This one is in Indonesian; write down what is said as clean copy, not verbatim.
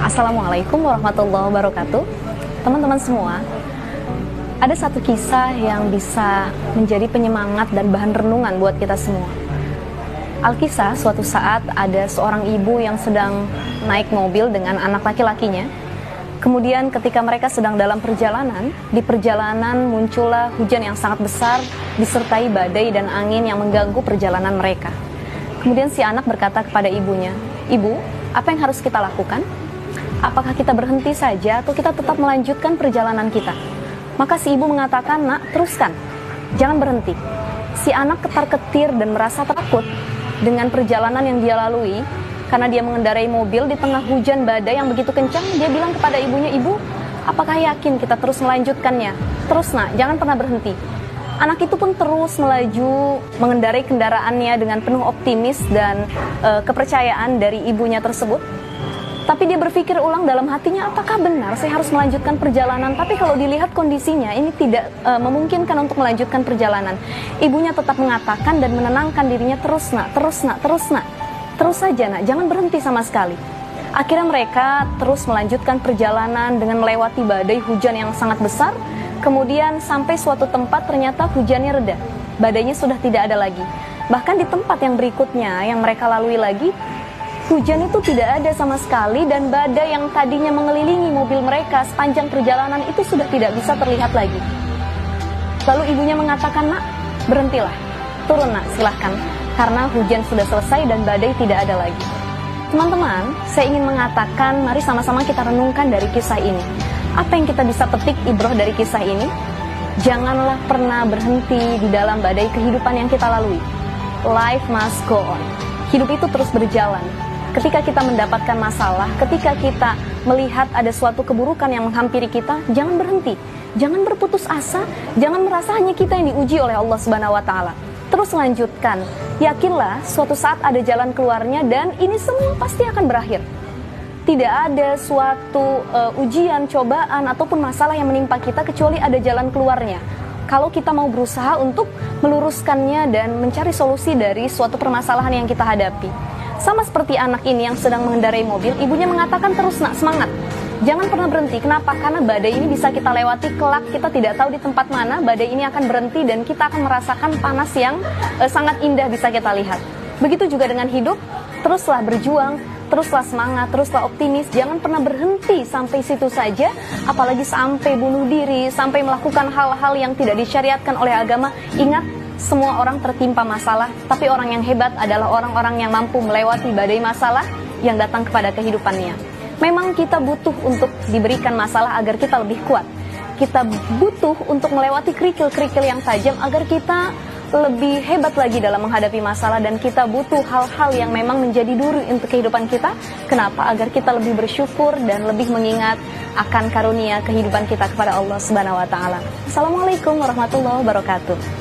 Assalamualaikum warahmatullahi wabarakatuh. Teman-teman semua, ada satu kisah yang bisa menjadi penyemangat dan bahan renungan buat kita semua. Alkisah, suatu saat ada seorang ibu yang sedang naik mobil dengan anak laki-lakinya. Kemudian ketika mereka sedang dalam perjalanan, di perjalanan muncullah hujan yang sangat besar disertai badai dan angin yang mengganggu perjalanan mereka. Kemudian si anak berkata kepada ibunya, "Ibu, apa yang harus kita lakukan? Apakah kita berhenti saja atau kita tetap melanjutkan perjalanan kita?" Maka si ibu mengatakan, "Nak, teruskan, jangan berhenti." Si anak ketar-ketir dan merasa takut dengan perjalanan yang dia lalui, karena dia mengendarai mobil di tengah hujan badai yang begitu kencang. Dia bilang kepada ibunya, "Ibu, apakah yakin kita terus melanjutkannya? Terus nak, jangan pernah berhenti." Anak itu pun terus melaju mengendarai kendaraannya dengan penuh optimis dan kepercayaan dari ibunya tersebut. Tapi dia berpikir ulang dalam hatinya, apakah benar saya harus melanjutkan perjalanan? Tapi kalau dilihat kondisinya, ini tidak memungkinkan untuk melanjutkan perjalanan. Ibunya tetap mengatakan dan menenangkan dirinya, "Terus nak, terus nak, terus nak. Terus saja nak, jangan berhenti sama sekali." Akhirnya mereka terus melanjutkan perjalanan dengan melewati badai hujan yang sangat besar. Kemudian sampai suatu tempat ternyata hujannya reda, badainya sudah tidak ada lagi. Bahkan di tempat yang berikutnya yang mereka lalui lagi, hujan itu tidak ada sama sekali, dan badai yang tadinya mengelilingi mobil mereka sepanjang perjalanan itu sudah tidak bisa terlihat lagi. Lalu ibunya mengatakan, "Nak, berhentilah, turun nak, silahkan, karena hujan sudah selesai dan badai tidak ada lagi." Teman-teman, saya ingin mengatakan, mari sama-sama kita renungkan dari kisah ini. Apa yang kita bisa petik ibroh dari kisah ini? Janganlah pernah berhenti di dalam badai kehidupan yang kita lalui. Life must go on. Hidup itu terus berjalan. Ketika kita mendapatkan masalah, ketika kita melihat ada suatu keburukan yang menghampiri kita, jangan berhenti, jangan berputus asa, jangan merasa hanya kita yang diuji oleh Allah Subhanahu wa Ta'ala. Terus lanjutkan, yakinlah suatu saat ada jalan keluarnya, dan ini semua pasti akan berakhir. Tidak ada suatu ujian, cobaan, ataupun masalah yang menimpa kita kecuali ada jalan keluarnya. Kalau kita mau berusaha untuk meluruskannya dan mencari solusi dari suatu permasalahan yang kita hadapi. Sama seperti anak ini yang sedang mengendarai mobil, ibunya mengatakan, "Terus nak, semangat, jangan pernah berhenti." Kenapa? Karena badai ini bisa kita lewati kelak, kita tidak tahu di tempat mana badai ini akan berhenti, dan kita akan merasakan panas yang sangat indah bisa kita lihat. Begitu juga dengan hidup, teruslah berjuang, teruslah semangat, teruslah optimis, jangan pernah berhenti sampai situ saja, apalagi sampai bunuh diri, sampai melakukan hal-hal yang tidak disyariatkan oleh agama. Ingat, semua orang tertimpa masalah, tapi orang yang hebat adalah orang-orang yang mampu melewati badai masalah yang datang kepada kehidupannya. Memang kita butuh untuk diberikan masalah agar kita lebih kuat. Kita butuh untuk melewati kerikil-kerikil yang tajam agar kita lebih hebat lagi dalam menghadapi masalah, dan kita butuh hal-hal yang memang menjadi duri untuk kehidupan kita. Kenapa? Agar kita lebih bersyukur dan lebih mengingat akan karunia kehidupan kita kepada Allah Subhanahu wa Ta'ala. Assalamualaikum warahmatullahi wabarakatuh.